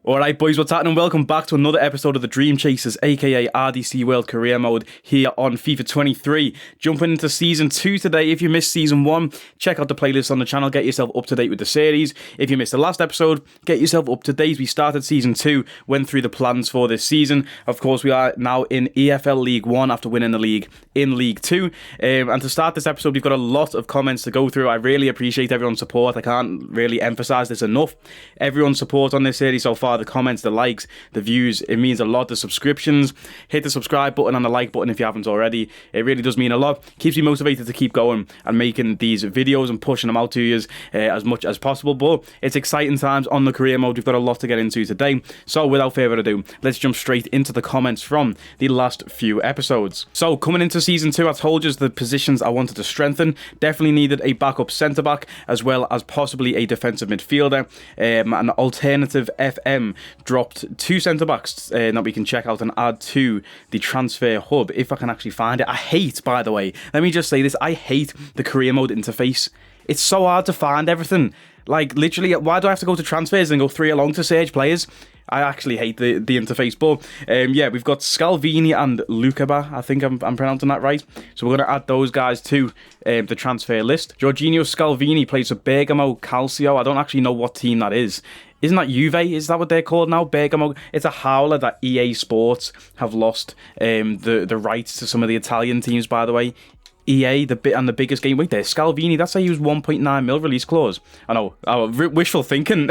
Alright boys, what's happening? Welcome back to another episode of the Dream Chasers, aka RDC World Career Mode, here on FIFA 23. Jumping into Season 2 today. If you missed Season 1, check out the playlist on the channel, get yourself up to date with the series. If you missed the last episode, get yourself up to date. We started Season 2, went through the plans for this season. Of course, we are now in EFL League 1 after winning the league in League 2. And to start this episode, we've got a lot of comments to go through. I really appreciate everyone's support. I can't really emphasize this enough. Everyone's support on this series so far, the comments, the likes, the views, it means a lot. The subscriptions, hit the subscribe button and the like button if you haven't already. It really does mean a lot. Keeps me motivated to keep going and making these videos and pushing them out to you as much as possible. But it's exciting times on the career mode. We've got a lot to get into today. So without further ado, let's jump straight into the comments from the last few episodes. So coming into Season 2, I told you the positions I wanted to strengthen. Definitely needed a backup centre-back as well as possibly a defensive midfielder. An alternative FM dropped 2 centre-backs that we can check out and add to the transfer hub if I can actually find it. I hate, by the way, let me just say this, I hate the career mode interface. It's so hard to find everything. Like, literally, why do I have to go to transfers and go 3 along to search players? I actually hate the interface, but yeah, we've got Scalvini and Lukaba. I think I'm pronouncing that right. So we're going to add those guys to the transfer list. Jorginho Scalvini plays for Bergamo Calcio. I don't actually know what team that is. Isn't that Juve? Is that what they're called now? Bergamo? It's a howler that EA Sports have lost the rights to some of the Italian teams, by the way. EA, the biggest game. Wait there, Scalvini, that's how you use 1.9 mil release clause. I know, wishful thinking.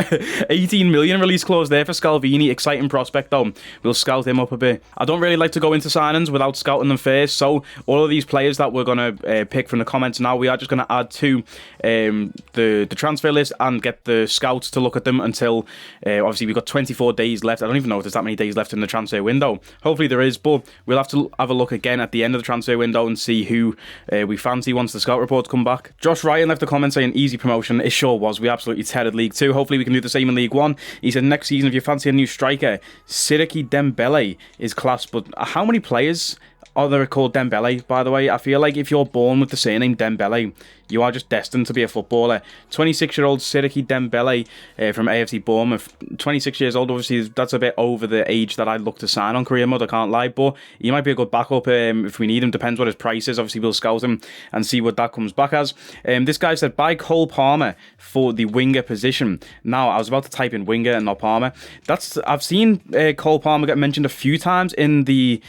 18 million release clause there for Scalvini. Exciting prospect though. We'll scout him up a bit. I don't really like to go into signings without scouting them first, so all of these players that we're going to pick from the comments now, we are just going to add to the transfer list and get the scouts to look at them until, obviously we've got 24 days left. I don't even know if there's that many days left in the transfer window. Hopefully there is, but we'll have to have a look again at the end of the transfer window and see who we fancy once the scout reports come back. Josh Ryan left a comment saying easy promotion. It sure was. We absolutely tethered League 2. Hopefully we can do the same in League 1. He said next season if you fancy a new striker, Siriki Dembele is class. But how many players are there called Dembele, by the way? I feel like if you're born with the surname Dembele, you are just destined to be a footballer. 26-year-old Siriki Dembele from AFC Bournemouth. 26 years old, obviously that's a bit over the age that I'd look to sign on career mode, I can't lie, but he might be a good backup if we need him. Depends what his price is. Obviously we'll scout him and see what that comes back as. This guy said buy Cole Palmer for the winger position. Now I was about to type in winger and not Palmer. I've seen Cole Palmer get mentioned a few times in the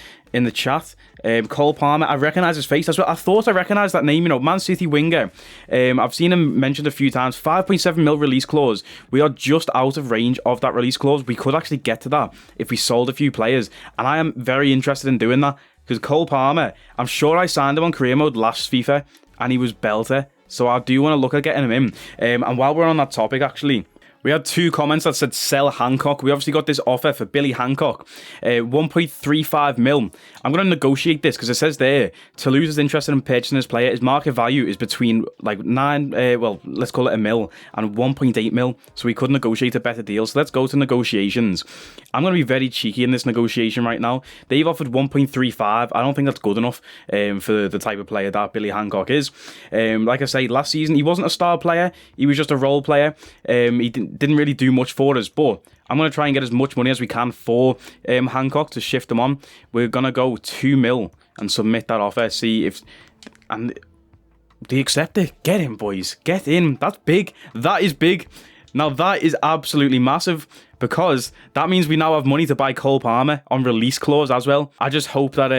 chat. Cole Palmer, I recognise his face. That's what I thought. I recognised that name, you know, Man City winger. I've seen him mentioned a few times. 5.7 mil release clause. We are just out of range of that release clause. We could actually get to that if we sold a few players, and I am very interested in doing that because Cole Palmer, I'm sure I signed him on career mode last FIFA and he was belter, so I do want to look at getting him in. And while we're on that topic, actually, we had 2 comments that said sell Hancock. We obviously got this offer for Billy Hancock, 1.35 mil. I'm going to negotiate this because it says there, Toulouse is interested in purchasing this player. His market value is between like let's call it a mil and 1.8 mil. So we could negotiate a better deal. So let's go to negotiations. I'm going to be very cheeky in this negotiation right now. They've offered 1.35. I don't think that's good enough for the type of player that Billy Hancock is. Like I say, last season, he wasn't a star player. He was just a role player. He didn't really do much for us, but I'm going to try and get as much money as we can for Hancock to shift him on. We're going to go 2 mil and submit that offer. See if... And do you accept it? Get in, boys. Get in. That's big. That is big. Now, that is absolutely massive because that means we now have money to buy Cole Palmer on release clause as well. I just hope that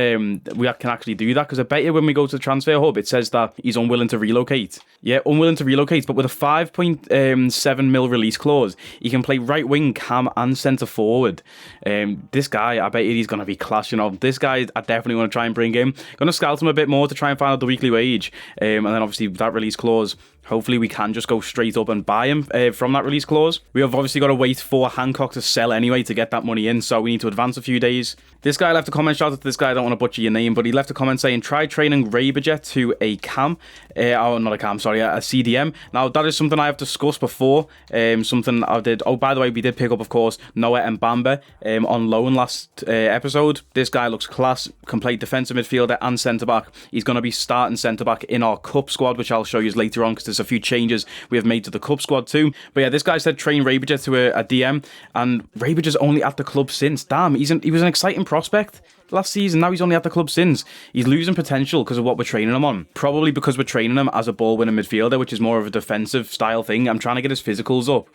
we can actually do that because I bet you when we go to the transfer hub, it says that he's unwilling to relocate. Yeah, unwilling to relocate, but with a 5.7 mil release clause, he can play right wing, cam, and centre forward. This guy, I bet you he's going to be class, you know. This guy, I definitely want to try and bring in. Going to scout him a bit more to try and find out the weekly wage. And then obviously that release clause, hopefully we can just go straight up and buy him from that release clause. We have obviously got to wait for Hancock to sell anyway to get that money in, so we need to advance a few days. This guy left a comment, shout out to this guy, I don't want to butcher your name, but he left a comment saying try training Raberjet to a cam, not a cam, sorry, a CDM. Now that is something I have discussed before, something I did. Oh, by the way, we did pick up, of course, Noah Mbamba on loan last episode. This guy looks class, can play defensive midfielder and centre-back. He's going to be starting centre-back in our cup squad, which I'll show you later on because there's a few changes we have made to the cup squad too. But yeah, this guy said train Raberjet to a DM. And Rebic is only at the club since. Damn, he was an exciting prospect last season. Now he's only at the club since. He's losing potential because of what we're training him on. Probably because we're training him as a ball-winning midfielder, which is more of a defensive style thing. I'm trying to get his physicals up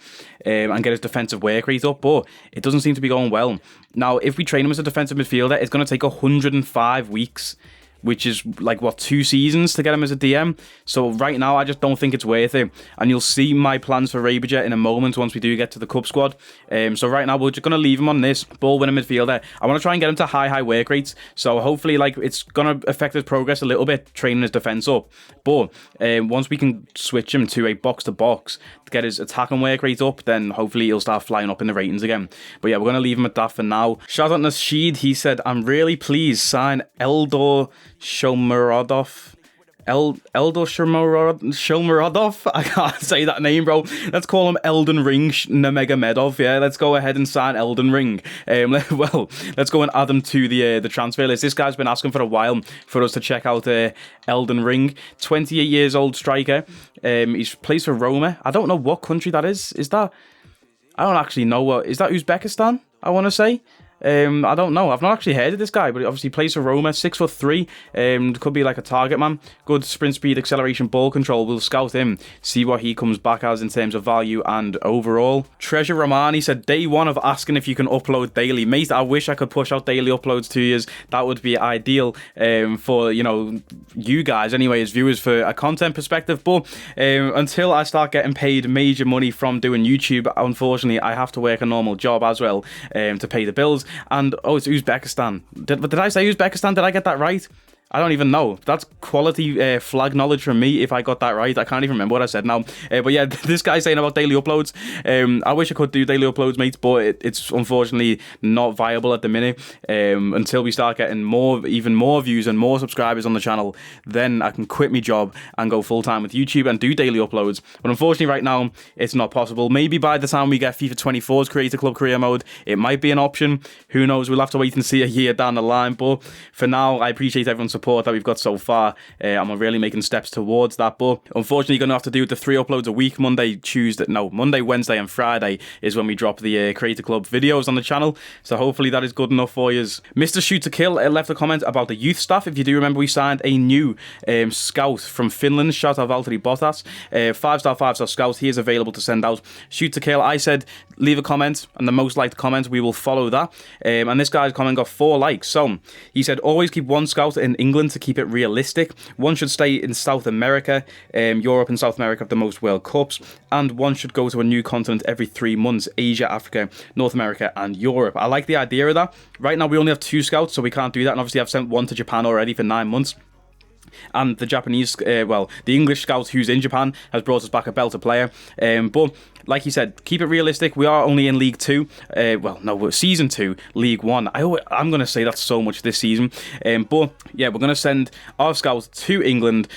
and get his defensive work rate up, but it doesn't seem to be going well. Now, if we train him as a defensive midfielder, it's going to take 105 weeks, which is like, what, 2 seasons to get him as a DM. So right now, I just don't think it's worth it. And you'll see my plans for Rebic in a moment once we do get to the Cup squad. So right now, we're just going to leave him on this ball-winning midfielder. I want to try and get him to high work rates. So hopefully, like, it's going to affect his progress a little bit, training his defence up. But once we can switch him to a box-to-box to get his attacking work rate up, then hopefully he'll start flying up in the ratings again. But yeah, we're going to leave him at that for now. Shout out to Nasheed. He said, I'm really pleased. Sign Eldor Shomurodov. Eldor Shomurodov? I can't say that name, bro. Let's call him Elden Ring Nemegomedov. Yeah, let's go ahead and sign Elden Ring. Well, let's go and add him to the transfer list. This guy's been asking for a while for us to check out Elden Ring. 28 years old striker. He's plays for Roma. I don't know what country that is. Is that? I don't actually know what. Is that Uzbekistan? I want to say. I don't know. I've not actually heard of this guy, but he obviously plays for Roma. 6'3". Could be like a target man. Good sprint speed, acceleration, ball control. We'll scout him, see what he comes back as in terms of value and overall. Treasure Romani said, day one of asking if you can upload daily. Mate, I wish I could push out daily uploads to you. That would be ideal for, you know, you guys anyway, as viewers, for a content perspective. But until I start getting paid major money from doing YouTube, unfortunately, I have to work a normal job as well to pay the bills. And, oh, it's Uzbekistan. Did I say Uzbekistan? Did I get that right? I don't even know. That's quality flag knowledge from me if I got that right. I can't even remember what I said now. But yeah, this guy's saying about daily uploads. I wish I could do daily uploads, mates, but it's unfortunately not viable at the minute. Until we start getting even more views and more subscribers on the channel, then I can quit my job and go full-time with YouTube and do daily uploads. But unfortunately right now, it's not possible. Maybe by the time we get FIFA 24's Creator Club Career Mode, it might be an option. Who knows? We'll have to wait and see a year down the line. But for now, I appreciate everyone's support that we've got so far. I'm really making steps towards that, but unfortunately you're going to have to do the 3 uploads a week. Monday, Wednesday and Friday is when we drop the Creator Club videos on the channel, so hopefully that is good enough for you. Mr. Shoot to Kill left a comment about the youth staff. If you do remember, we signed a new scout from Finland. Shout out Valtteri Bottas, 5-star scout. He is available to send out. Shoot to Kill, I said leave a comment, and the most liked comment, we will follow that. And this guy's comment got 4 likes. So he said, always keep one scout in England to keep it realistic. One should stay in South America. Europe and South America have the most World Cups, and one should go to a new continent every 3 months. Asia, Africa, North America and Europe. I like the idea of that. Right now we only have 2 scouts, so we can't do that, and obviously I've sent one to Japan already for 9 months. And the Japanese, the English scout who's in Japan has brought us back a belter player. But like you said, keep it realistic. We are only in League 2. We're Season 2, League 1. I'm going to say that so much this season. But yeah, we're going to send our scouts to England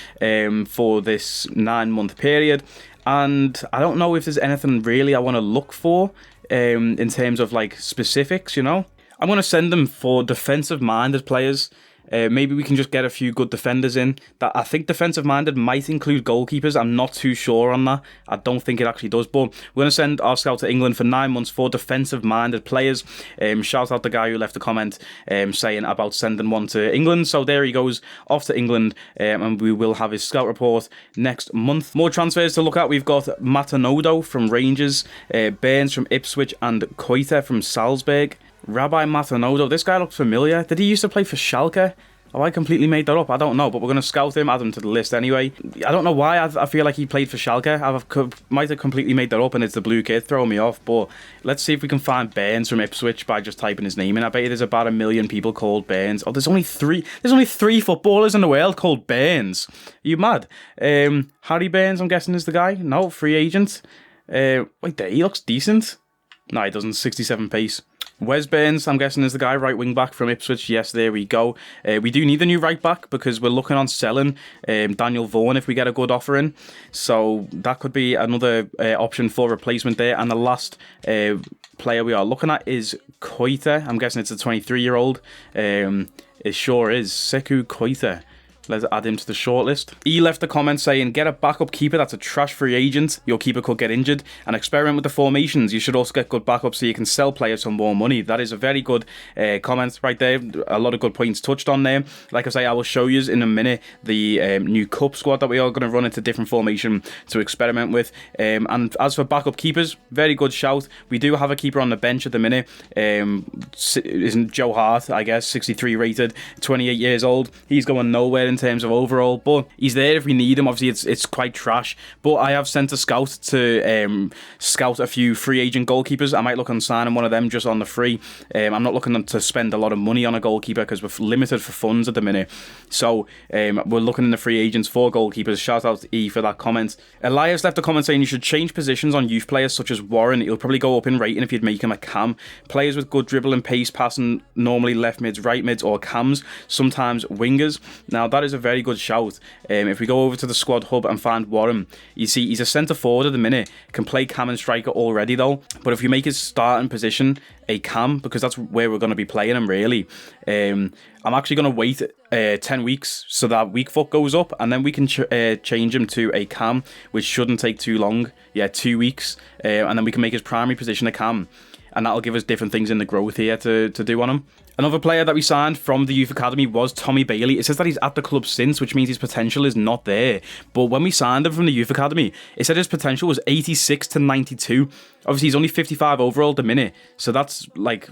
for this 9-month period. And I don't know if there's anything really I want to look for in terms of like specifics, you know. I'm going to send them for defensive-minded players. Maybe we can just get a few good defenders in. That I think defensive-minded might include goalkeepers. I'm not too sure on that. I don't think it actually does. But we're going to send our scout to England for 9 months for defensive-minded players. Shout out the guy who left a comment saying about sending one to England. So there he goes, off to England. And we will have his scout report next month. More transfers to look at. We've got Matanodo from Rangers, Burns from Ipswich, and Koita from Salzburg. Rabbi Matanodo, this guy looks familiar. Did he used to play for Schalke? Oh, I completely made that up. I don't know, but we're going to scout him, add him to the list anyway. I don't know why I feel like he played for Schalke. I might have completely made that up and it's the blue kid throwing me off, but let's see if we can find Burns from Ipswich by just typing his name in. I bet you there's about 1 million people called Burns. Oh, there's only 3 footballers in the world called Burns. Are you mad? Harry Burns, I'm guessing, is the guy. No, free agent. Wait there, he looks decent. No, he doesn't. 67 pace. Wes Burns, I'm guessing, is the guy, right wing back from Ipswich. Yes, there we go. We do need a new right back because we're looking on selling Daniel Vaughan if we get a good offer in. So that could be another option for replacement there. And the last player we are looking at is Koita. I'm guessing it's a 23-year-old. It sure is. Sekou Koita. Let's add him to the shortlist. He left a comment saying, get a backup keeper that's a trash free agent. Your keeper could get injured. And experiment with the formations. You should also get good backups so you can sell players for more money. That is a very good comment right there. A lot of good points touched on there. Like I say, I will show you in a minute the new cup squad that we are going to run into different formation to experiment with. And as for backup keepers, very good shout. We do have a keeper on the bench at the minute. Isn't Joe Hart, I guess, 63 rated, 28 years old. He's going nowhere in terms of overall, but he's there if we need him. Obviously, it's quite trash, but I have sent a scout to scout a few free agent goalkeepers. I might look on signing one of them just on the free. I'm not looking to spend a lot of money on a goalkeeper because we're limited for funds at the minute. So we're looking in the free agents for goalkeepers. Shout out to E for that comment. Elias left a comment saying you should change positions on youth players such as Warren. He'll probably go up in rating if you'd make him a cam. Players with good dribble and pace passing, normally left mids, right mids, or cams, sometimes wingers. Now that is a very good shout. If we go over to the squad hub and find Warren, you see he's a centre forward at the minute, can play cam and striker already though, but if you make his starting position a cam, because that's where we're going to be playing him really, I'm actually going to wait 10 weeks so that weak foot goes up, and then we can change him to a cam, which shouldn't take too long. 2 weeks, and then we can make his primary position a cam, and that'll give us different things in the growth here to do on him. Another player that we signed from the youth academy was Tommy Bailey. It says that he's at the club since, which means his potential is not there. But when we signed him from the youth academy, it said his potential was 86 to 92. Obviously, he's only 55 overall at the minute, so that's like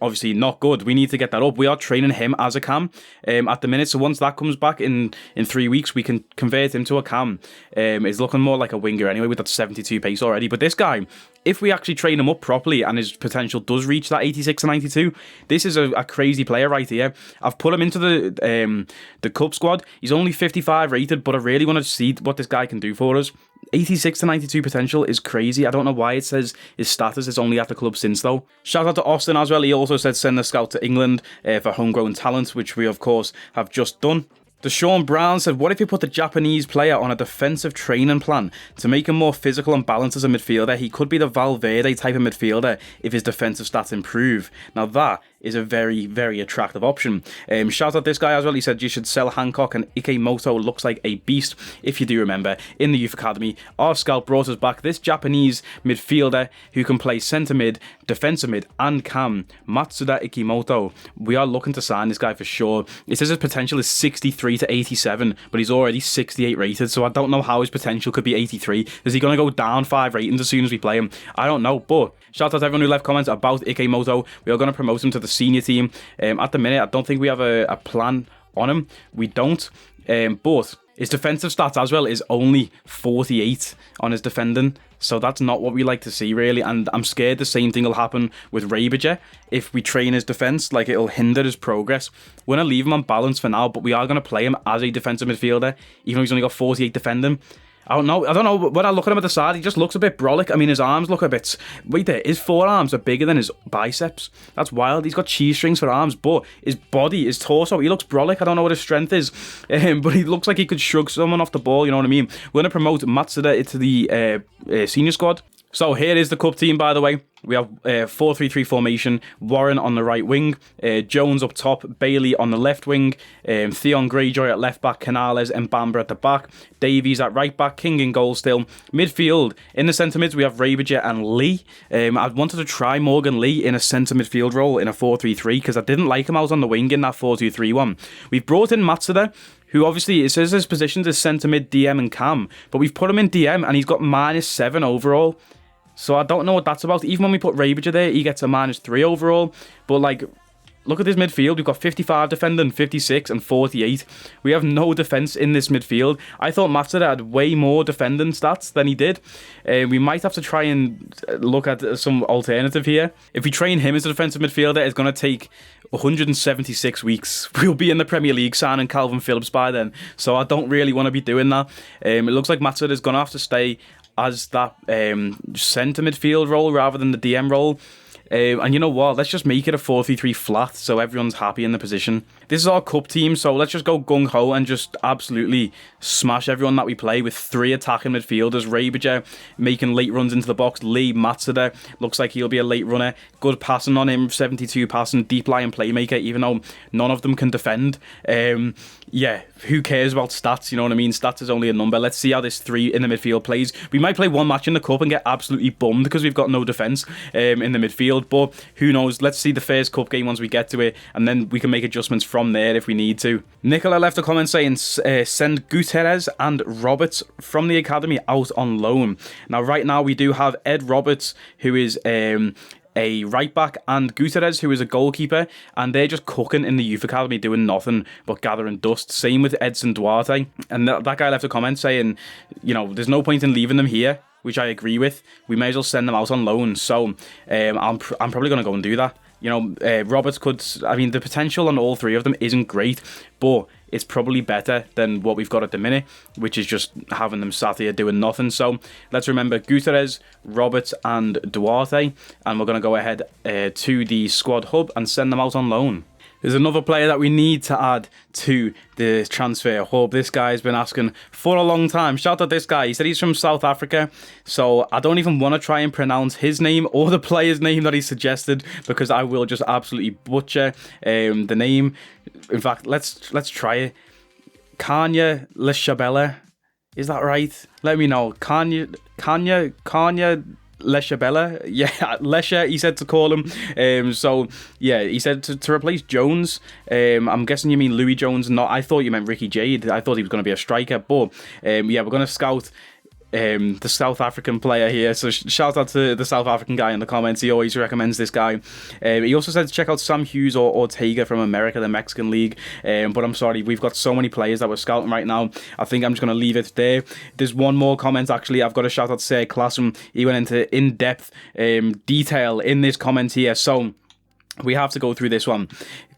obviously not good. We need to get that up. We are training him as a cam at the minute, so once that comes back in 3 weeks, we can convert him to a cam. He's looking more like a winger anyway with that 72 pace already. But this guy, if we actually train him up properly and his potential does reach that 86 to 92, this is a crazy player right here. I've put him into the cup squad. He's only 55 rated, but I really want to see what this guy can do for us. 86 to 92 potential is crazy. I don't know why it says his status is only at the club since though. Shout out to Austin as well. He also said send a scout to England for Homegrown Talent, which we of course have just done. Deshaun Brown said, what if you put the Japanese player on a defensive training plan to make him more physical and balanced as a midfielder? He could be the Valverde type of midfielder if his defensive stats improve. Now that is a very, very attractive option. Shout out this guy as well. He said you should sell Hancock, and Ikemoto looks like a beast. If you do remember, in the youth academy, our scout brought us back this Japanese midfielder who can play centre mid, defensive mid, and cam, Matsuda Ikemoto. We are looking to sign this guy for sure. It says his potential is 63 to 87, but he's already 68 rated, so I don't know how his potential could be 83. Is he going to go down 5 ratings as soon as we play him? I don't know, but shout out to everyone who left comments about Ikemoto. We are going to promote him to the senior team. At the minute, I don't think we have a plan on him. We don't, but his defensive stats as well is only 48 on his defending, so that's not what we like to see really, and I'm scared the same thing will happen with Rabiger. If we train his defence, like, it'll hinder his progress. We're going to leave him on balance for now, but we are going to play him as a defensive midfielder, even though he's only got 48 defending. I don't know. When I look at him at the side, he just looks a bit brolic. I mean, his arms look a bit... Wait there, his forearms are bigger than his biceps. That's wild. He's got cheese strings for arms, but his body, his torso, he looks brolic. I don't know what his strength is, but he looks like he could shrug someone off the ball, you know what I mean? We're going to promote Matsuda into the senior squad. So here is the cup team, by the way. We have 4-3-3 formation, Warren on the right wing, Jones up top, Bailey on the left wing, Theon Greyjoy at left back, Canales and Bamba at the back, Davies at right back, King in goal still. Midfield, in the centre mids, we have Rabiger and Lee. I wanted to try Morgan Lee in a centre midfield role in a 4-3-3 because I didn't like him out on the wing in that 4-2-3 one. We've brought in Matsuda, who obviously, it says his positions is centre mid, DM and cam, but we've put him in DM and he's got -7 overall. So I don't know what that's about. Even when we put Rabiger there, he gets a -3 overall. But, like, look at this midfield. We've got 55 defending, 56 and 48. We have no defence in this midfield. I thought Matsuda had way more defending stats than he did. We might have to try and look at some alternative here. If we train him as a defensive midfielder, it's going to take 176 weeks. We'll be in the Premier League signing Calvin Phillips by then. So I don't really want to be doing that. It looks like Matsuda is going to have to stay as that centre midfield role rather than the DM role. And you know what? Let's just make it a 4-3-3 flat so everyone's happy in the position. This is our cup team, so let's just go gung-ho and just absolutely smash everyone that we play with 3 attacking midfielders. Rabiger making late runs into the box. Lee MattHDGamer looks like he'll be a late runner. Good passing on him, 72 passing, deep lying playmaker, even though none of them can defend. Yeah, who cares about stats, you know what I mean? Stats is only a number. Let's see how this 3 in the midfield plays. We might play one match in the cup and get absolutely bummed because we've got no defence in the midfield, but who knows? Let's see the first cup game once we get to it, and then we can make adjustments from there if we need to. Nicola left a comment saying, send Gutierrez and Roberts from the academy out on loan. Now, right now, we do have Ed Roberts, who is a right back, and Gutierrez, who is a goalkeeper, and they're just cooking in the youth academy, doing nothing but gathering dust. Same with Edson Duarte, and that guy left a comment saying, you know, there's no point in leaving them here, which I agree with. We may as well send them out on loan. So I'm probably going to go and do that. You know, Roberts could, I mean, the potential on all 3 of them isn't great, but it's probably better than what we've got at the minute, which is just having them sat here doing nothing. So let's remember Gutierrez, Roberts and Duarte, and we're going to go ahead to the squad hub and send them out on loan. There's another player that we need to add to the transfer hub. This guy's been asking for a long time. Shout out this guy. He said he's from South Africa, so I don't even want to try and pronounce his name or the player's name that he suggested, because I will just absolutely butcher the name. In fact, let's try it. Kanya Leshabella. Is that right? Let me know. Kanya Leshabella, yeah, Lesha, he said to call him. So yeah, he said to replace Jones. I'm guessing you mean Louis Jones. Not, I thought you meant Ricky Jade. I thought he was going to be a striker, but yeah, we're going to scout the South African player here. So shout out to the South African guy in the comments. He always recommends this guy. He also said to check out Sam Hughes or Ortega from America, the Mexican league. But I'm sorry, we've got so many players that we're scouting right now. I think I'm just going to leave it there. There's one more comment actually. I've got to shout out to Classroom. He went into in-depth detail in this comment here. So we have to go through this one.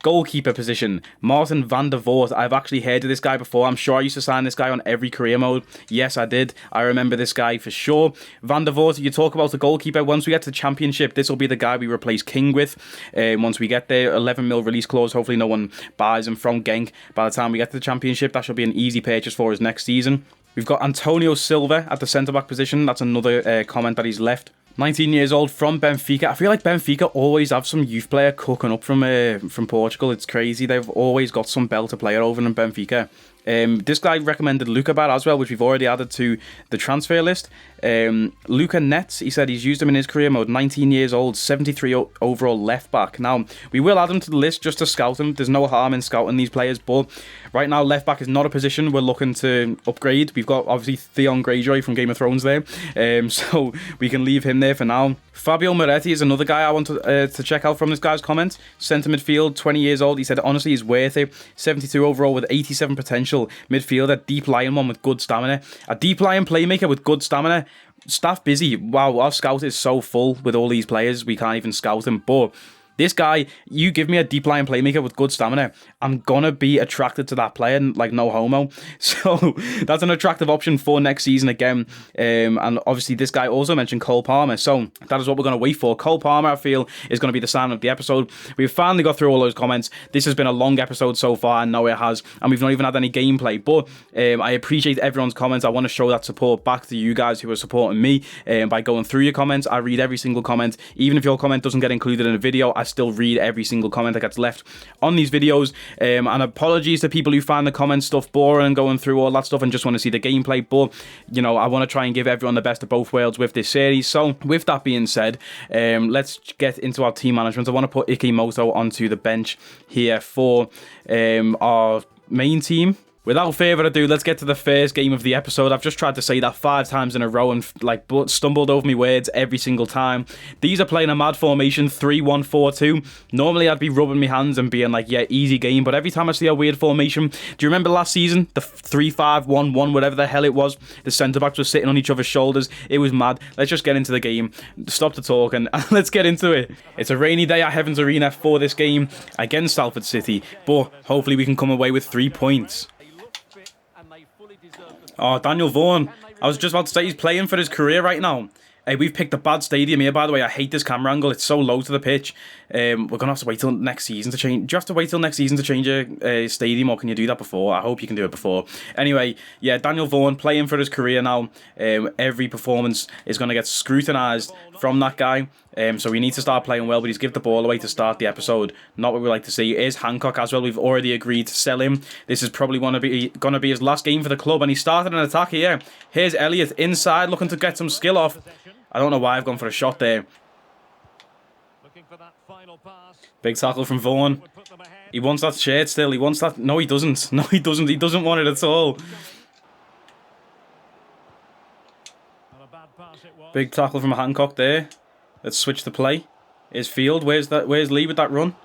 Goalkeeper position, Martin van der Voort. I've actually heard of this guy before. I'm sure I used to sign this guy on every career mode. Yes, I did. I remember this guy for sure. Van der Voort, you talk about the goalkeeper. Once we get to the championship, this will be the guy we replace King with. Once we get there, 11 mil release clause. Hopefully no one buys him from Genk. By the time we get to the championship, that should be an easy purchase for us next season. We've got Antonio Silva at the centre-back position. That's another comment that he's left. 19 years old, from Benfica. I feel like Benfica always have some youth player cooking up from Portugal. It's crazy. They've always got some belter player over in Benfica. This guy recommended Luca Bad as well, which we've already added to the transfer list. Luca Nets, he said he's used him in his career mode. 19 years old, 73 overall left back. Now, we will add him to the list just to scout him. There's no harm in scouting these players, but right now, left back is not a position we're looking to upgrade. We've got, obviously, Theon Greyjoy from Game of Thrones there, so we can leave him there for now. Fabio Moretti is another guy I want to check out from this guy's comments. Centre midfield, 20 years old. He said, honestly, he's worth it. 72 overall with 87 potential. Midfielder, deep lying one with good stamina. A deep lying playmaker with good stamina. Staff busy. Wow, our scout is so full with all these players. We can't even scout him, but this guy, you give me a deep line playmaker with good stamina, I'm gonna be attracted to that player, like no homo. So that's an attractive option for next season again. And obviously this guy also mentioned Cole Palmer, so that is what we're gonna wait for. Cole Palmer, I feel, is gonna be the sign of the episode. We've finally got through all those comments. This has been a long episode so far, and now it has, and we've not even had any gameplay, but I appreciate everyone's comments. I want to show that support back to you guys who are supporting me by going through your comments. I read every single comment. Even if your comment doesn't get included in a video, I still read every single comment that gets left on these videos. And apologies to people who find the comment stuff boring and going through all that stuff and just want to see the gameplay, but you know, I want to try and give everyone the best of both worlds with this series. So with that being said, let's get into our team management. I want to put Ikemoto onto the bench here for our main team. Without further ado, let's get to the first game of the episode. I've just tried to say that 5 times in a row and stumbled over my words every single time. These are playing a mad formation, 3-1-4-2. Normally I'd be rubbing my hands and being like, yeah, easy game. But every time I see a weird formation, do you remember last season? The 3-5-1-1, whatever the hell it was. The centre-backs were sitting on each other's shoulders. It was mad. Let's just get into the game. Stop the talk and let's get into it. It's a rainy day at Heavens Arena for this game against Salford City. But hopefully we can come away with 3 points. Oh, Daniel Vaughan. I was just about to say he's playing for his career right now. Hey, we've picked a bad stadium here, by the way. I hate this camera angle. It's so low to the pitch. We're going to have to wait till next season to change. Do you have to wait till next season to change a stadium, or can you do that before? I hope you can do it before. Anyway, yeah, Daniel Vaughan playing for his career now. Every performance is going to get scrutinised from that guy. So we need to start playing well, but he's give the ball away to start the episode. Not what we like to see. Is Hancock as well. We've already agreed to sell him. This is probably going to be his last game for the club, and he started an attack here. Here's Elliott inside, looking to get some skill off. I don't know why I've gone for a shot there. Big tackle from Vaughan. He wants that shirt still. He wants that. No, he doesn't. No, he doesn't. He doesn't want it at all. Big tackle from Hancock there. Let's switch the play. Here's Field. Where's Lee with that run?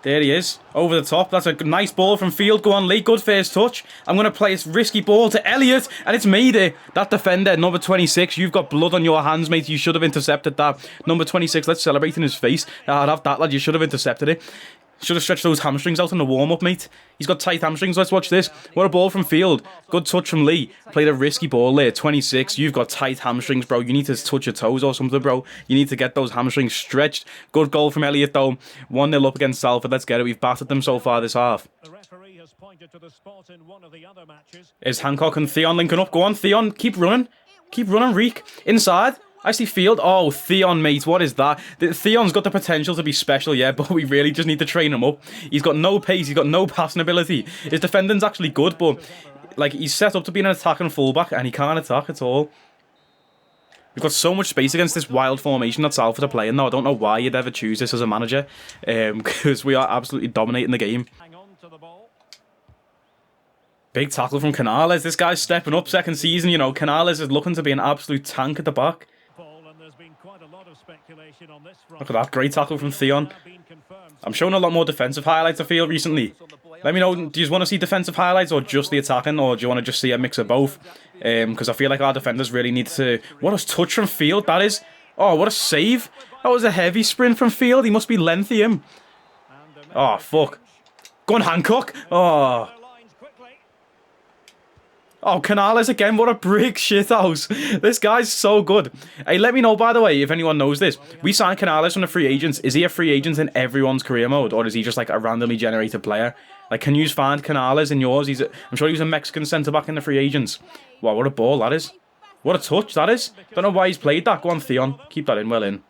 There he is. Over the top. That's a nice ball from Field. Go on, Lee. Good first touch. I'm going to play this risky ball to Elliott. And it's made it. That defender, number 26. You've got blood on your hands, mate. You should have intercepted that. Number 26. Let's celebrate in his face. I'd have that, lad. You should have intercepted it. Should have stretched those hamstrings out in the warm-up, mate. He's got tight hamstrings. Let's watch this. What a ball from Field. Good touch from Lee. Played a risky ball there. 26. You've got tight hamstrings, bro. You need to touch your toes or something, bro. You need to get those hamstrings stretched. Good goal from Elliott, though. 1-0 up against Salford. Let's get it. We've battered them so far this half. Is Hancock and Theon linking up? Go on, Theon. Keep running. Keep running, Reek. Inside. I see Field. Oh, Theon, mate. What is that? Theon's got the potential to be special, yeah, but we really just need to train him up. He's got no pace. He's got no passing ability. His defending's actually good, but like he's set up to be an attacking fullback, and he can't attack at all. We've got so much space against this wild formation that Salford are playing now. I don't know why you'd ever choose this as a manager, because we are absolutely dominating the game. Big tackle from Canales. This guy's stepping up second season, you know. Canales is looking to be an absolute tank at the back. Look at that, great tackle from Theon. I'm showing a lot more defensive highlights, I feel, recently. Let me know, do you want to see defensive highlights or just the attacking, or do you want to just see a mix of both? Because I feel like our defenders really need to... What a touch from Field, that is. Oh, what a save. That was a heavy sprint from Field. He must be lengthy, him. Oh, fuck. Go on, Hancock. Oh... Oh, Canales again. What a brick shithouse. This guy's so good. Hey, let me know, by the way, if anyone knows this. We signed Canales from the free agents. Is he a free agent in everyone's career mode? Or is he just like a randomly generated player? Like, can you find Canales in yours? I'm sure he was a Mexican centre-back in the free agents. Wow, what a ball that is. What a touch that is. Don't know why he's played that. Go on, Theon. Keep that in, well in.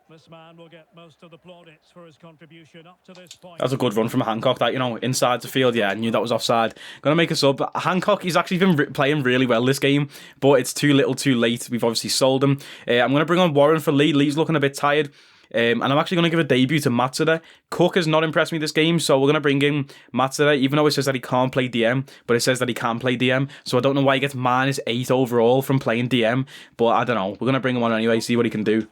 This man will get most of the plaudits for his contribution up to this point. That's a good run from Hancock, that, you know, inside the field. Yeah, I knew that was offside. Gonna make a sub. Hancock, he's actually been playing really well this game, but it's too little too late. We've obviously sold him. I'm gonna bring on Warren for Lee. Lee's looking a bit tired. And I'm actually going to give a debut to MattHDGamer. Cook has not impressed me this game, so we're going to bring in MattHDGamer, even though it says that he can't play DM, but it says that he can play DM, so I don't know why he gets -8 overall from playing DM, but I don't know. We're going to bring him on anyway, see what he can do.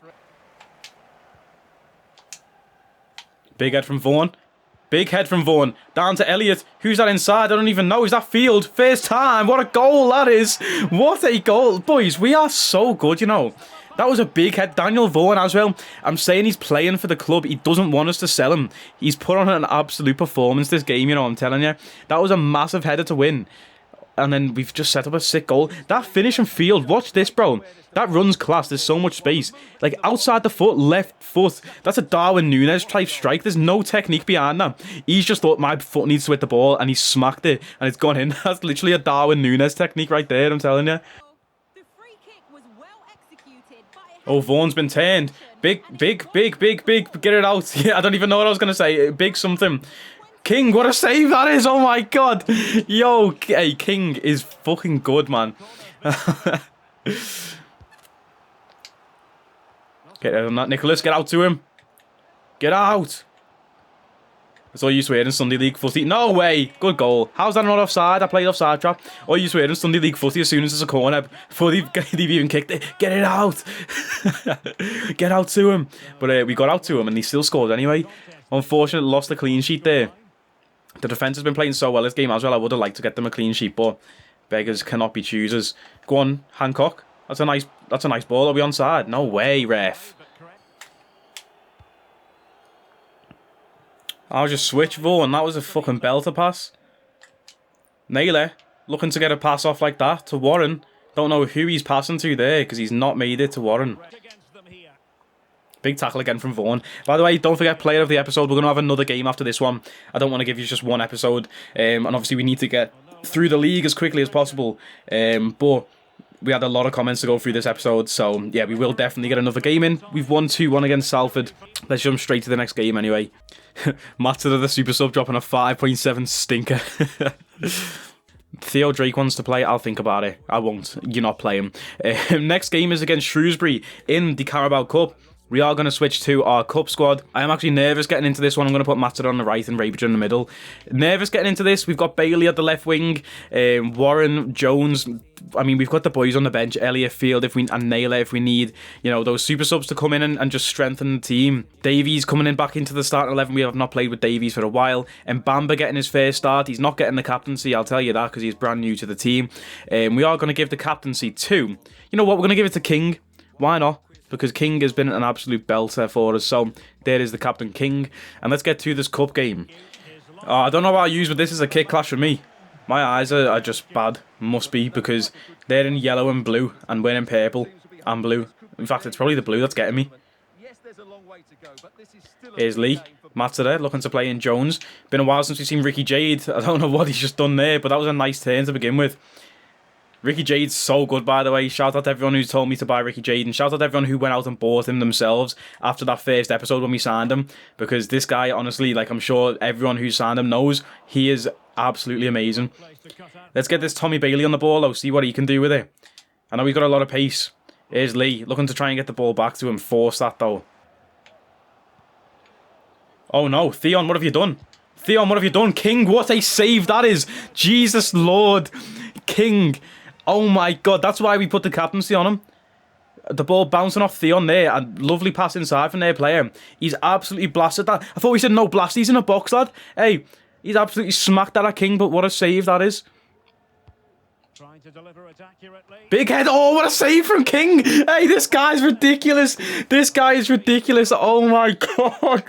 Big head from Vaughan. Big head from Vaughan. Down to Elliott. Who's that inside? I don't even know. Is that Field? First time. What a goal that is. What a goal. Boys, we are so good, you know. That was a big head. Daniel Vaughan as well. I'm saying he's playing for the club. He doesn't want us to sell him. He's put on an absolute performance this game, you know, I'm telling you. That was a massive header to win. And then we've just set up a sick goal. That finish from Field, watch this, bro. That run's class. There's so much space. Like, outside the foot, left foot. That's a Darwin Núñez type strike. There's no technique behind that. He's just thought my foot needs to hit the ball, and he smacked it, and it's gone in. That's literally a Darwin Núñez technique right there, I'm telling you. Oh, Vaughan's been turned. Big. Get it out. Yeah, I don't even know what I was going to say. Big something. King, what a save that is. Oh my god. Yo, hey, King is fucking good, man. Get out on that, Nicholas. Get out to him. Get out. That's all you swear in Sunday League footy. No way. Good goal. How's that not offside? I played offside trap. All you swear in Sunday League footy as soon as there's a corner. Before they've even kicked it. Get it out. Get out to him. But we got out to him and he still scored anyway. Unfortunately, lost the clean sheet there. The defence has been playing so well this game as well. I would have liked to get them a clean sheet, but beggars cannot be choosers. Go on, Hancock. That's a nice ball. Are we onside? No way, ref. I'll just switch Vaughan. That was a fucking belter pass. Naylor looking to get a pass off like that to Warren. Don't know who he's passing to there because he's not made it to Warren. Big tackle again from Vaughan. By the way, don't forget, player of the episode. We're going to have another game after this one. I don't want to give you just one episode. And obviously, we need to get through the league as quickly as possible. But we had a lot of comments to go through this episode. So, yeah, we will definitely get another game in. We've won 2-1 against Salford. Let's jump straight to the next game anyway. Matter the super sub dropping a 5.7 stinker. Theo Drake wants to play. I'll think about it. I won't. You're not playing. Next game is against Shrewsbury in the Carabao Cup. We are going to switch to our cup squad. I am actually nervous getting into this one. I'm going to put Matter on the right and Rabiger in the middle. Nervous getting into this. We've got Bailey at the left wing. Warren, Jones. I mean, we've got the boys on the bench. Elliot, Field, and Naylor if we need, you know, those super subs to come in and just strengthen the team. Davies coming in back into the starting 11. We have not played with Davies for a while. And Bamba getting his first start. He's not getting the captaincy, I'll tell you that, because he's brand new to the team. We are going to give the captaincy to, you know what, we're going to give it to King. Why not? Because King has been an absolute belter for us. So there is the captain, King. And let's get to this cup game. I don't know what I use, but this is a kick clash for me. My eyes are just bad. Must be, because they're in yellow and blue, and we're in purple and blue. In fact, it's probably the blue that's getting me. Here's Lee. Matt's there, looking to play in Jones. Been a while since we've seen Ricky Jade. I don't know what he's just done there, but that was a nice turn to begin with. Ricky Jade's so good, by the way. Shout out to everyone who's told me to buy Ricky Jade, and shout out to everyone who went out and bought him themselves after that first episode when we signed him. Because this guy, honestly, like I'm sure everyone who signed him knows, he is absolutely amazing. Let's get this Tommy Bailey on the ball, though. See what he can do with it. I know he's got a lot of pace. Here's Lee, looking to try and get the ball back to him. Force that, though. Oh, no. Theon, what have you done? Theon, what have you done? King, what a save that is. Jesus Lord. King. Oh my God, that's why we put the captaincy on him. The ball bouncing off Theon there, and lovely pass inside from their player. He's absolutely blasted that. I thought we said no blast. He's in a box, lad. Hey, he's absolutely smacked that at King, but what a save that is. Trying to deliver it accurately. Big head. Oh, what a save from King. Hey, this guy's ridiculous. This guy is ridiculous. Oh my God.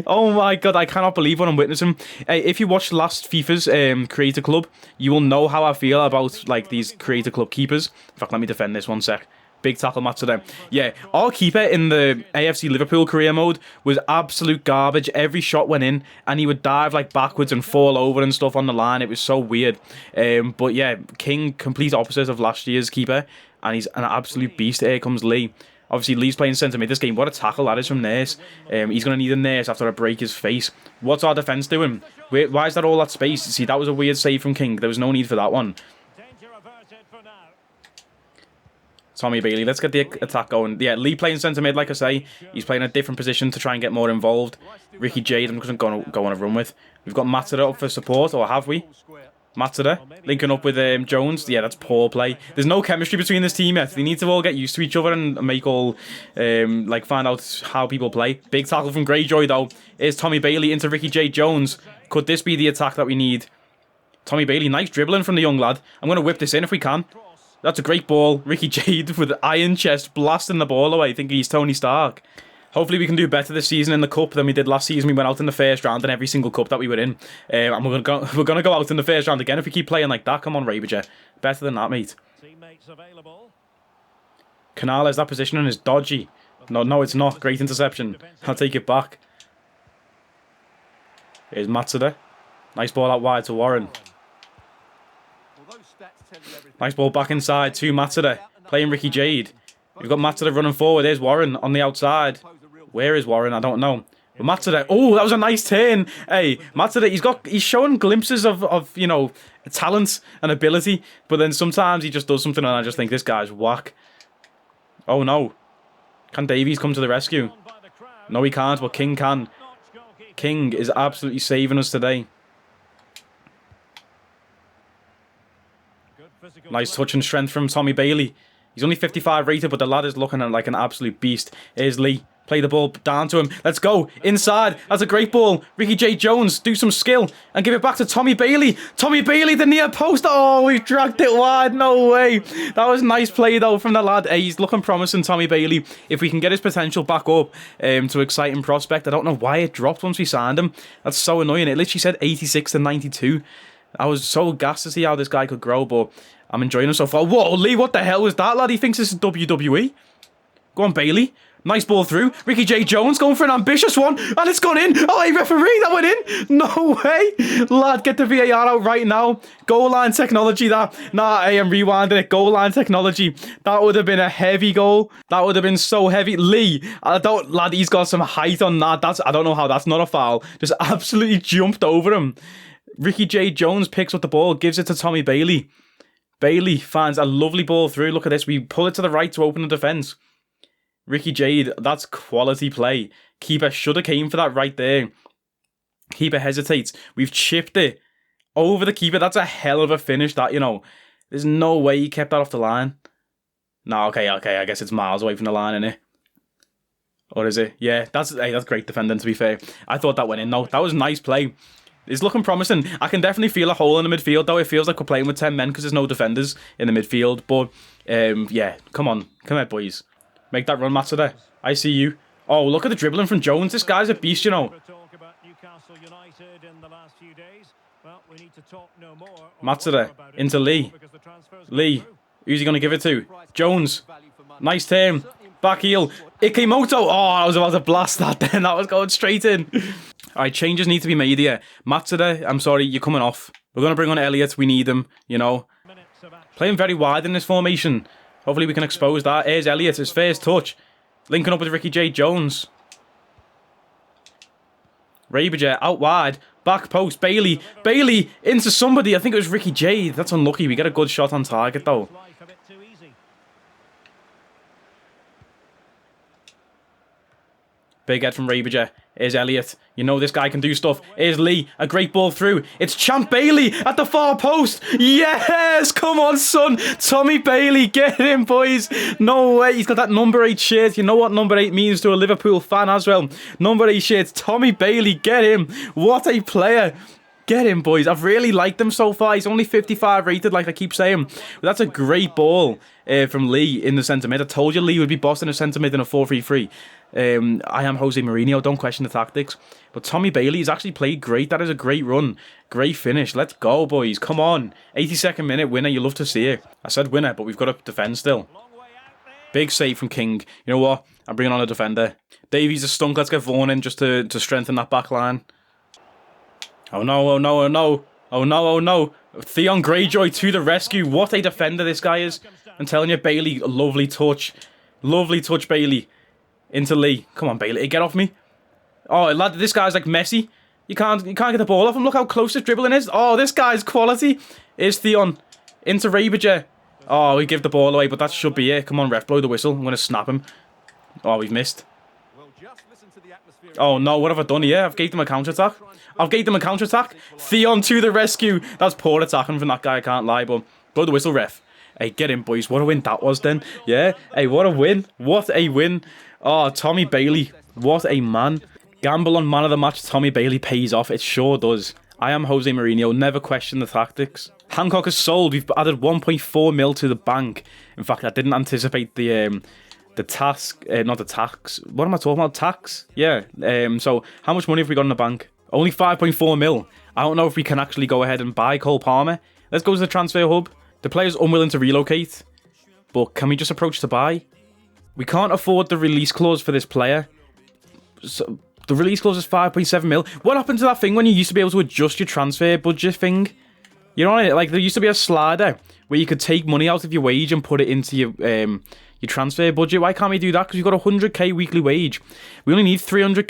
Oh my God. I cannot believe what I'm witnessing. Hey, if you watched last FIFA's Creator Club, you will know how I feel about like these Creator Club keepers. In fact, let me defend this one sec. Big tackle match today. Yeah, our keeper in the AFC Liverpool career mode was absolute garbage. Every shot went in, and he would dive like backwards and fall over and stuff on the line. It was so weird. But yeah, King, complete opposite of last year's keeper, and he's an absolute beast. Here comes Lee. Obviously, Lee's playing centre mid this game. What a tackle that is from Nurse. He's going to need a Nurse after I break his face. What's our defence doing? Why is that all that space? See, that was a weird save from King. There was no need for that one. Tommy Bailey, let's get the attack going. Yeah, Lee playing centre mid, like I say. He's playing a different position to try and get more involved. Ricky Jade, I'm just going to go on a run with. We've got Matter up for support, or have we? Matter linking up with Jones. Yeah, that's poor play. There's no chemistry between this team yet. They need to all get used to each other and make all, like, find out how people play. Big tackle from Greyjoy, though. Here's Tommy Bailey into Ricky J. Jones. Could this be the attack that we need? Tommy Bailey, nice dribbling from the young lad. I'm going to whip this in if we can. That's a great ball. Ricky Jade with iron chest blasting the ball away, thinking he's Tony Stark. Hopefully we can do better this season in the cup than we did last season. We went out in the first round in every single cup that we were in. And we're gonna go out in the first round again if we keep playing like that. Come on, Rabiger. Better than that, mate. Canales, that positioning is dodgy. No, it's not. Great interception. I'll take it back. Here's Matsuda. Nice ball out wide to Warren. Nice ball back inside to Matsuda. Playing Ricky Jade. We've got Matsuda running forward. There's Warren on the outside. Where is Warren? I don't know. But Matsuda. Oh, that was a nice turn. Hey, Matsuda, he's showing glimpses of you know, talent and ability. But then sometimes he just does something and I just think this guy's whack. Oh no. Can Davies come to the rescue? No, he can't, but King can. King is absolutely saving us today. Nice touch and strength from Tommy Bailey. He's only 55 rated, but the lad is looking at like an absolute beast. Here's Lee. Play the ball down to him. Let's go. Inside. That's a great ball. Ricky J. Jones, do some skill and give it back to Tommy Bailey. Tommy Bailey, the near post. Oh, we've dragged it wide. No way. That was nice play, though, from the lad. He's looking promising, Tommy Bailey. If we can get his potential back up to exciting prospect. I don't know why it dropped once we signed him. That's so annoying. It literally said 86 to 92. I was so gassed to see how this guy could grow, but I'm enjoying him so far. Whoa, Lee, what the hell was that, lad? He thinks this is WWE. Go on, Bailey. Nice ball through. Ricky J. Jones going for an ambitious one. And it's gone in. Oh, hey, referee, that went in. No way. Lad, get the VAR out right now. Goal line technology, that. Nah, I am rewinding it. Goal line technology. That would have been a heavy goal. That would have been so heavy. Lee, lad, he's got some height on that. I don't know how that's not a foul. Just absolutely jumped over him. Ricky J. Jones picks up the ball, gives it to Tommy Bailey. Bailey finds a lovely ball through. Look at this. We pull it to the right to open the defence. Ricky Jade, that's quality play. Keeper should have came for that right there. Keeper hesitates. We've chipped it over the keeper. That's a hell of a finish, that, you know. There's no way he kept that off the line. No, okay. I guess it's miles away from the line, innit? Or is it? Yeah, that's great defending, to be fair. I thought that went in, though. That was nice play. It's looking promising. I can definitely feel a hole in the midfield, though. It feels like we're playing with 10 men because there's no defenders in the midfield. But, yeah, come on. Come here, boys. Make that run, Matsuda. I see you. Oh, look at the dribbling from Jones. This guy's a beast, you know. Matsuda into Lee. Lee. Who's he going to give it to? Jones. Nice turn. Back heel. Ikemoto. Oh, I was about to blast that then. That was going straight in. All right, changes need to be made here. Matsuda, I'm sorry, you're coming off. We're going to bring on Elliott. We need him, you know. Playing very wide in this formation. Hopefully we can expose that. Here's Elliott, his first touch. Linking up with Ricky J. Jones. Raberger out wide. Back post. Bailey. Bailey into somebody. I think it was Ricky J. That's unlucky. We get a good shot on target though. Big head from Raberger. Here's Elliott. You know this guy can do stuff. Here's Lee. A great ball through. It's Champ Bailey at the far post. Yes! Come on, son. Tommy Bailey. Get him, boys. No way. He's got that number 8 shirt. You know what number 8 means to a Liverpool fan as well. Number 8 shirt. Tommy Bailey. Get him. What a player. Get him, boys. I've really liked him so far. He's only 55 rated, like I keep saying. But that's a great ball from Lee in the centre mid. I told you Lee would be bossing a centre mid in a 4-3-3. I am Jose Mourinho. Don't question the tactics. But Tommy Bailey has actually played great. That is a great run. Great finish. Let's go, boys. Come on. 82nd minute winner. You love to see it. I said winner, but we've got to defend still. Big save from King. You know what? I'm bringing on a defender. Davies is stunk. Let's get Vaughan in just to strengthen that back line. Oh no, oh no, oh no. Oh no, oh no. Theon Greyjoy to the rescue. What a defender this guy is. I'm telling you, Bailey, lovely touch. Lovely touch, Bailey. Into Lee. Come on, Bailey, get off me. Oh, lad, this guy's like Messi. You can't get the ball off him. Look how close his dribbling is. Oh, this guy's quality. Here's Theon. Into Raberger. Oh, we give the ball away, but that should be it. Come on, ref, blow the whistle. I'm going to snap him. Oh, we've missed. Oh no, what have I done here? I've gave them a counter-attack. Theon to the rescue. That's poor attacking from that guy, I can't lie, but blow the whistle, ref. Hey, get in, boys. What a win that was then. Yeah. Hey, what a win. What a win. Oh, Tommy Bailey. What a man. Gamble on man of the match. Tommy Bailey pays off. It sure does. I am Jose Mourinho. Never question the tactics. Hancock is sold. We've added 1.4 mil to the bank. In fact, I didn't anticipate the task, not the tax. What am I talking about? Tax? Yeah. So how much money have we got in the bank? Only 5.4 mil. I don't know if we can actually go ahead and buy Cole Palmer. Let's go to the transfer hub. The player's unwilling to relocate. But can we just approach to buy? We can't afford the release clause for this player. So the release clause is 5.7 mil. What happened to that thing when you used to be able to adjust your transfer budget thing? You know, like there used to be a slider where you could take money out of your wage and put it into your transfer budget. Why can't we do that? Because you've got a 100k weekly wage. We only need 300k.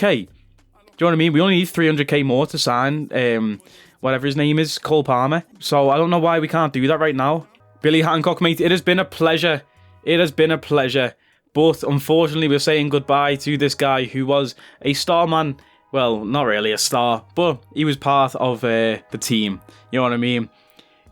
Do you know what I mean? We only need 300k more to sign whatever his name is, Cole Palmer. So I don't know why we can't do that right now. Billy Hancock, mate, it has been a pleasure. It has been a pleasure. But unfortunately, we're saying goodbye to this guy who was a star man. Well, not really a star, but he was part of the team. You know what I mean?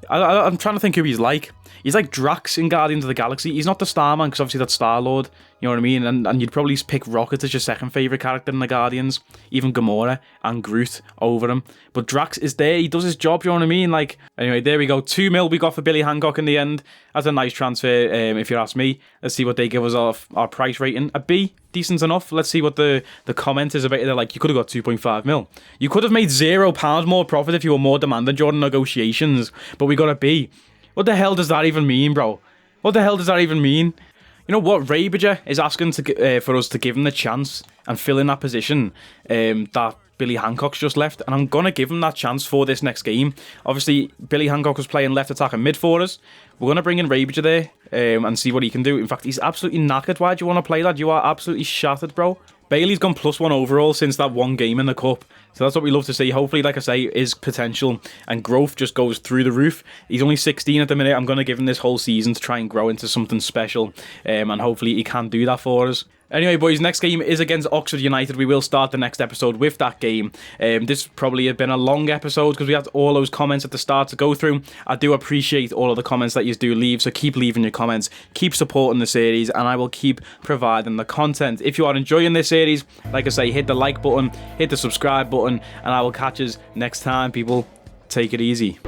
I'm trying to think who he's like. He's like Drax in Guardians of the Galaxy. He's not the Starman, because obviously that's Star-Lord, you know what I mean? And you'd probably pick Rocket as your second favourite character in the Guardians. Even Gamora and Groot over him. But Drax is there, he does his job, you know what I mean? Like, anyway, there we go. 2 mil we got for Billy Hancock in the end. That's a nice transfer, if you ask me. Let's see what they give us off our price rating. A B, decent enough. Let's see what the comment is about it. They're like, you could have got 2.5 mil. You could have made £0 more profit if you were more demanding during negotiations. But we got a B. What the hell does that even mean, bro? What the hell does that even mean? You know what? Rabager is asking for us to give him the chance and fill in that position that Billy Hancock's just left. And I'm going to give him that chance for this next game. Obviously, Billy Hancock was playing left attack and mid for us. We're going to bring in Rabager there and see what he can do. In fact, he's absolutely knackered. Why do you want to play that? You are absolutely shattered, bro. Bailey's gone +1 overall since that one game in the Cup. So that's what we love to see. Hopefully, like I say, his potential and growth just goes through the roof. He's only 16 at the minute. I'm going to give him this whole season to try and grow into something special. And hopefully he can do that for us. Anyway, boys, next game is against Oxford United. We will start the next episode with that game. This probably has been a long episode because we had all those comments at the start to go through. I do appreciate all of the comments that you do leave, so keep leaving your comments, keep supporting the series, and I will keep providing the content. If you are enjoying this series, like I say, hit the like button, hit the subscribe button, and I will catch us next time, people. Take it easy.